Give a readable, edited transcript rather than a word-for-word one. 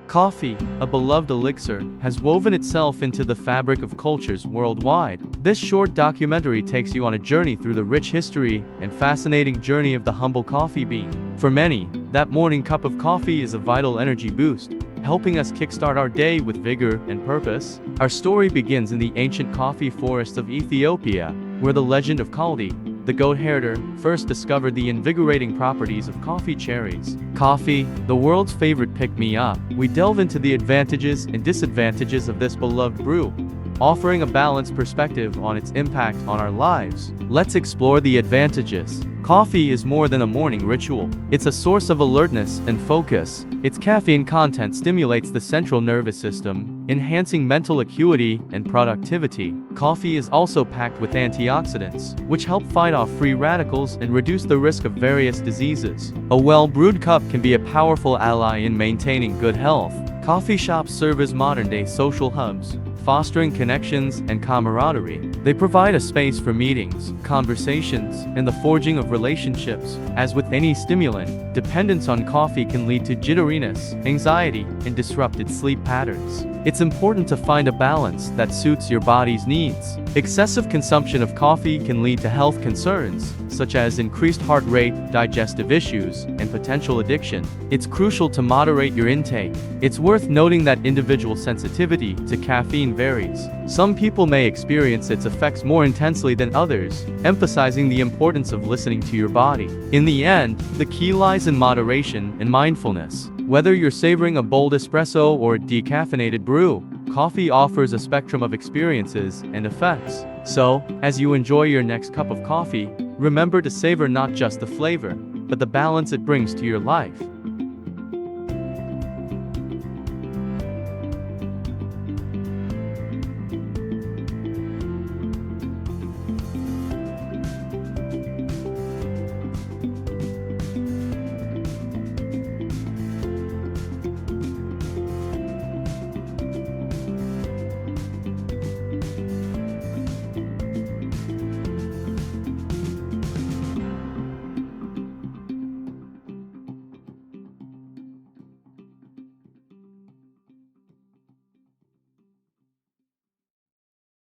Coffee, a beloved elixir, has woven itself into the fabric of cultures worldwide. This short documentary takes you on a journey through the rich history and fascinating journey of the humble coffee bean. For many, that morning cup of coffee is a vital energy boost, helping us kickstart our day with vigor and purpose. Our story begins in the ancient coffee forests of Ethiopia, where the legend of Kaldi, the goat herder, first discovered the invigorating properties of coffee cherries. Coffee, the world's favorite pick-me-up. We delve into the advantages and disadvantages of this beloved brew, offering a balanced perspective on its impact on our lives. Let's explore the advantages. Coffee is more than a morning ritual. It's a source of alertness and focus. Its caffeine content stimulates the central nervous system, enhancing mental acuity and productivity. Coffee is also packed with antioxidants, which help fight off free radicals and reduce the risk of various diseases. A well-brewed cup can be a powerful ally in maintaining good health. Coffee shops serve as modern-day social hubs, fostering connections and camaraderie. They provide a space for meetings, conversations, and the forging of relationships. As with any stimulant, dependence on coffee can lead to jitteriness, anxiety, and disrupted sleep patterns. It's important to find a balance that suits your body's needs. Excessive consumption of coffee can lead to health concerns, such as increased heart rate, digestive issues, and potential addiction. It's crucial to moderate your intake. It's worth noting that individual sensitivity to caffeine varies. Some people may experience its effects more intensely than others, emphasizing the importance of listening to your body. In the end, the key lies in moderation and mindfulness. Whether you're savoring a bold espresso or a decaffeinated brew, coffee offers a spectrum of experiences and effects. So, as you enjoy your next cup of coffee, remember to savor not just the flavor, but the balance it brings to your life.